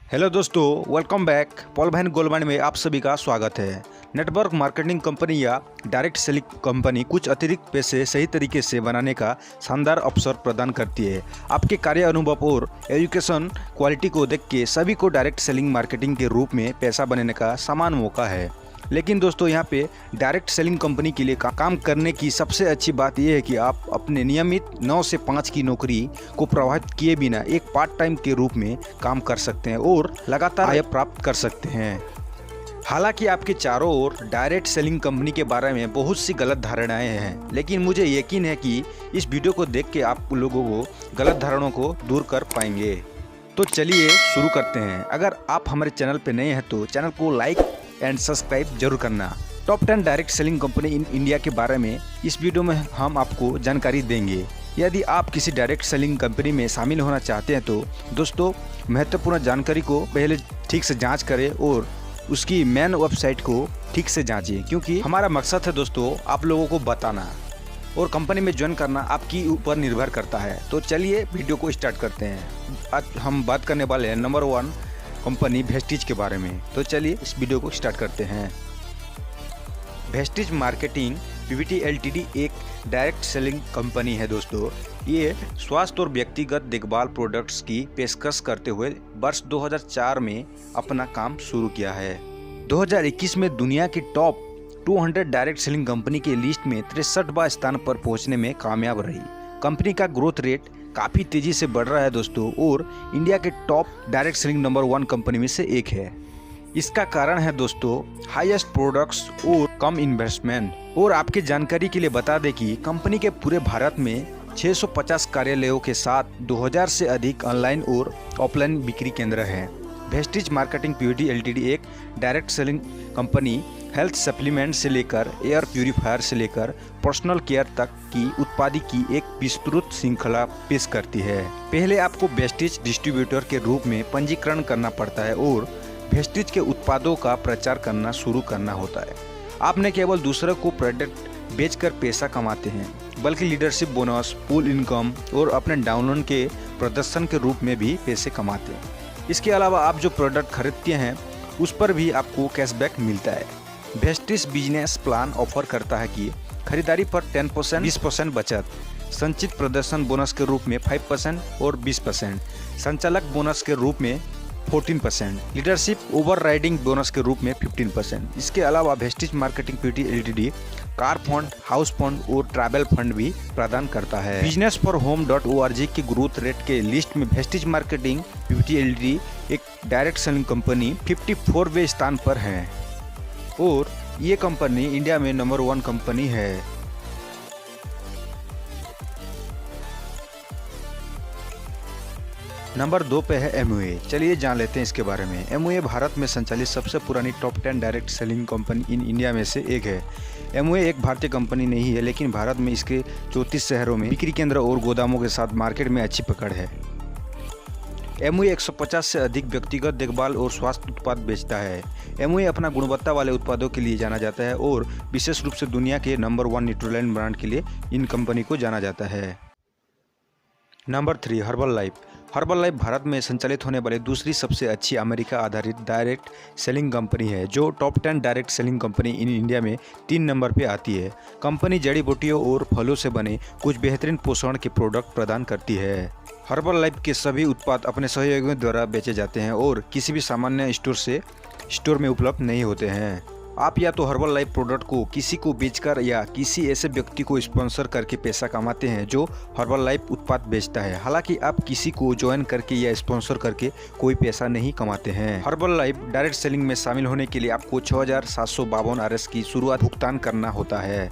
Hello दोस्तों, welcome back. Paul Van Goldman में आप सभी का स्वागत है। नेटवर्क मार्केटिंग कंपनी या डायरेक्ट सेलिंग कंपनी कुछ अतिरिक्त पैसे सही तरीके से बनाने का शानदार अवसर प्रदान करती है। आपके कार्य अनुभव और एजुकेशन क्वालिटी को देख के सभी को डायरेक्ट सेलिंग मार्केटिंग के रूप में पैसा बनाने का समान मौका है। लेकिन दोस्तों, यहाँ पे डायरेक्ट सेलिंग कंपनी के लिए काम करने की सबसे अच्छी बात यह है कि आप अपने नियमित 9 से 5 की नौकरी को प्रभावित किए बिना एक पार्ट टाइम के रूप में काम कर सकते हैं और लगातार आय प्राप्त कर सकते हैं। हालांकि आपके चारों ओर डायरेक्ट सेलिंग कंपनी के बारे में बहुत सी गलत धारणाएं हैं, लेकिन मुझे यकीन है कि इस वीडियो को देख के आप लोगों को गलत धारणाओं को दूर कर पाएंगे। तो चलिए शुरू करते हैं। अगर आप हमारे चैनल पर नए हैं तो चैनल को लाइक एंड सब्सक्राइब जरूर करना। Top 10 direct selling company in India के बारे में इस वीडियो में हम आपको जानकारी देंगे। यदि आप किसी डायरेक्ट सेलिंग कंपनी में शामिल होना चाहते हैं तो दोस्तों, महत्वपूर्ण जानकारी को पहले ठीक से जांच करें और उसकी मेन वेबसाइट को ठीक से जांचिए, क्योंकि हमारा मकसद है दोस्तों आप लोगों को बताना, और कंपनी में ज्वाइन करना आपकी ऊपर निर्भर करता है। तो चलिए वीडियो को स्टार्ट करते हैं। आज हम बात करने वाले हैं नंबर 1 कंपनी वेस्टिज के बारे में। तो चलिए इस वीडियो को स्टार्ट करते हैं। वेस्टिज मार्केटिंग पीवीटी एलटीडी एक डायरेक्ट सेलिंग कंपनी है दोस्तों। ये स्वास्थ्य और व्यक्तिगत देखभाल प्रोडक्ट्स की पेशकश करते हुए वर्ष 2004 में अपना काम शुरू किया है। 2021 में दुनिया की टॉप 200 डायरेक्ट सेलिंग कंपनी के लिस्ट में 63वां स्थान पर पहुंचने में कामयाब रही। कंपनी का ग्रोथ रेट काफ़ी तेज़ी से बढ़ रहा है दोस्तों, और इंडिया के top direct selling number 1 company में से एक है। इसका कारण है दोस्तों हाईएस्ट प्रोडक्ट्स और कम इन्वेस्टमेंट। और आपकी जानकारी के लिए बता दें कि कंपनी के पूरे भारत में 650 कार्यालयों के साथ 2000 से अधिक ऑनलाइन और ऑफलाइन बिक्री केंद्र हैं। वेस्टिज मार्केटिंग पीवीटी एलटीडी एक direct selling company health supplement से लेकर एयर प्यूरीफायर से लेकर पर्सनल केयर तक की उत्पाद की एक विस्तृत श्रृंखला पेश करती है। पहले आपको वेस्टिज डिस्ट्रीब्यूटर के रूप में पंजीकरण करना पड़ता है और वेस्टिज के उत्पादों का प्रचार करना शुरू करना होता है। आपने केवल दूसरों को प्रोडक्ट बेचकर पैसा कमाते हैं, बल्कि लीडरशिप बोनस, पूल इनकम और अपने डाउनलोड के प्रदर्शन के रूप में भी पैसे कमाते हैं। इसके अलावा आप जो प्रोडक्ट खरीदते हैं उस पर भी आपको कैशबैक मिलता है। वेस्टिज बिजनेस प्लान ऑफर करता है कि खरीदारी पर 10%, 20% बचत, संचित प्रदर्शन बोनस के रूप में 5% और 20%, संचालक बोनस के रूप में 14%, लीडरशिप ओवरराइडिंग बोनस के रूप में 15%। इसके अलावा Vestige marketing Pvt LTD car fund, house fund और ट्रैवल फंड भी प्रदान करता है। बिजनेस फॉर होम.org की ग्रोथ रेट के लिस्ट में वेस्टिज मार्केटिंग पीवीटी एलटीडी एक डायरेक्ट सेलिंग कंपनी 54वें स्थान पर है, और ये कंपनी इंडिया में नंबर 1 कंपनी है। नंबर 2 पे है एमवे। चलिए जान लेते हैं इसके बारे में। एमवे भारत में संचालित सबसे पुरानी top 10 direct selling company in India में से एक है। एमवे एक भारतीय कंपनी नहीं है, लेकिन भारत में इसके 34 शहरों में बिक्री केंद्र और गोदामों के साथ मार्केट में अच्छी पकड़ है। एमवे 150 से अधिक व्यक्तिगत देखभाल और स्वास्थ्य उत्पाद बेचता है। एमवे अपना गुणवत्ता वाले उत्पादों के लिए जाना जाता है और विशेष रूप से दुनिया के नंबर 1 न्यूट्रीलाइन ब्रांड के लिए इन कंपनी को जाना जाता है। Number 3 herbal life. Herbal life Bharat में संचालित होने वाली दूसरी सबसे अच्छी अमेरिका आधारित डायरेक्ट सेलिंग कंपनी है, जो top 10 direct selling company in India में 3 नंबर पे आती है। कंपनी जड़ी बूटियों और फलों से बने कुछ बेहतरीन पोषण के प्रोडक्ट प्रदान करती है। हर्बल लाइफ के सभी उत्पाद अपने सहयोगियों द्वारा बेचे जाते हैं और किसी भी सामान्य स्टोर में उपलब्ध नहीं होते हैं। आप या तो हर्बल लाइफ प्रोडक्ट को किसी को बेचकर या किसी ऐसे व्यक्ति को स्पॉन्सर करके पैसा कमाते हैं जो हर्बल लाइफ उत्पाद बेचता है। हालांकि आप किसी को ज्वाइन करके या स्पॉन्सर करके कोई पैसा नहीं कमाते हैं। हर्बल लाइफ डायरेक्ट सेलिंग में शामिल होने के लिए आपको 6752 RS की शुरुआत भुगतान करना होता है।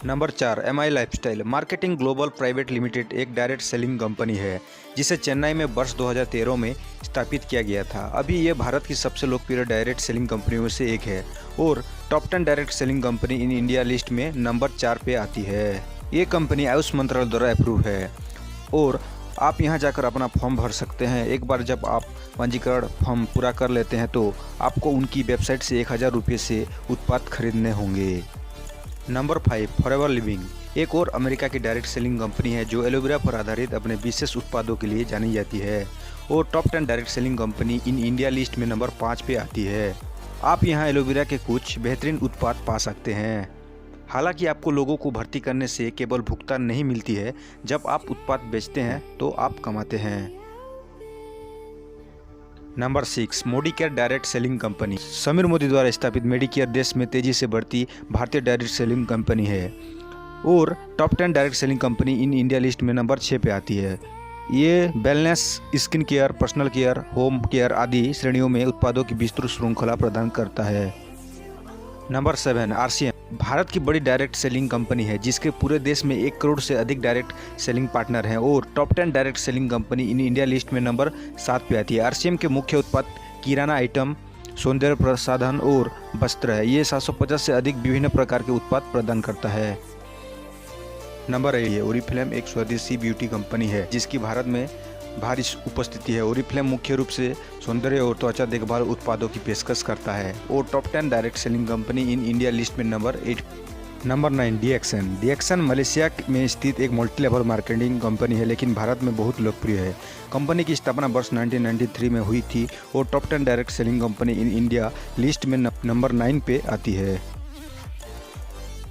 Number 4 MI lifestyle marketing global private limited एक डायरेक्ट सेलिंग कंपनी है, जिसे चेन्नई में वर्ष 2013 में स्थापित किया गया था। अभी ये भारत की सबसे लोकप्रिय डायरेक्ट सेलिंग कंपनियों में से एक है और top 10 direct selling company in India list में नंबर 4 पे आती है। ये कंपनी आयुष मंत्रालय द्वारा अप्रूव है और आप यहाँ जाकर अपना फॉर्म भर सकते हैं। एक बार जब आप पंजीकरण फॉर्म पूरा कर लेते हैं तो आपको उनकी वेबसाइट से 1000 रुपये से उत्पाद खरीदने होंगे। Number 5 forever living. एक और अमेरिका की डायरेक्ट सेलिंग कंपनी है जो एलोवेरा पर आधारित अपने विशेष उत्पादों के लिए जानी जाती है और top 10 direct selling company in India list में नंबर 5 पे आती है। आप यहां एलोवेरा के कुछ बेहतरीन उत्पाद पा सकते हैं। हालांकि आपको लोगों को भर्ती करने से केवल भुगतान नहीं मिलती है, जब आप उत्पाद बेचते हैं तो आप कमाते हैं। Number 6, Modicare direct selling company. Sameer Modi द्वारा स्थापित मेडिकेयर देश में तेजी से बढ़ती भारतीय डायरेक्ट सेलिंग कंपनी है और top 10 direct selling company in India list में नंबर 6 पे आती है। ये wellness, skin care, personal care, home care आदि श्रेणियों में उत्पादों की विस्तृत श्रृंखला प्रदान करता है। नंबर 7, आरसीएम भारत की बड़ी डायरेक्ट सेलिंग कंपनी है जिसके पूरे देश में 1 करोड़ से अधिक डायरेक्ट सेलिंग पार्टनर हैं और top 10 direct selling company in India list में नंबर 7 पे आती है। आरसीएम के मुख्य उत्पाद किराना आइटम, सौंदर्य प्रसाधन और वस्त्र है। ये 750 से अधिक विभिन्न प्रकार के उत्पाद प्रदान करता है। नंबर 8 है ओरिफ्लेम, एक स्वदेशी ब्यूटी कंपनी है जिसकी भारत में भारी उपस्थिति है। ओरिफ्लेम मुख्य रूप से सौंदर्य और त्वचा देखभाल उत्पादों की पेशकश करता है और top 10 direct selling company in India list में नंबर 8। नंबर 9, डीएक्सन मलेशिया में स्थित एक मल्टी लेवल मार्केटिंग कंपनी है लेकिन भारत में बहुत लोकप्रिय है। कंपनी की स्थापना वर्ष 1993 में हुई थी और top 10 direct selling company in India list में नंबर 9 पे आती है।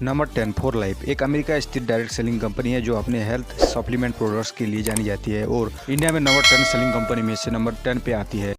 नंबर 10, 4लाइफ एक अमेरिका स्थित डायरेक्ट सेलिंग कंपनी है जो अपने हेल्थ सप्लीमेंट प्रोडक्ट्स के लिए जानी जाती है और इंडिया में नंबर 10 सेलिंग कंपनी में से नंबर 10 पे आती है।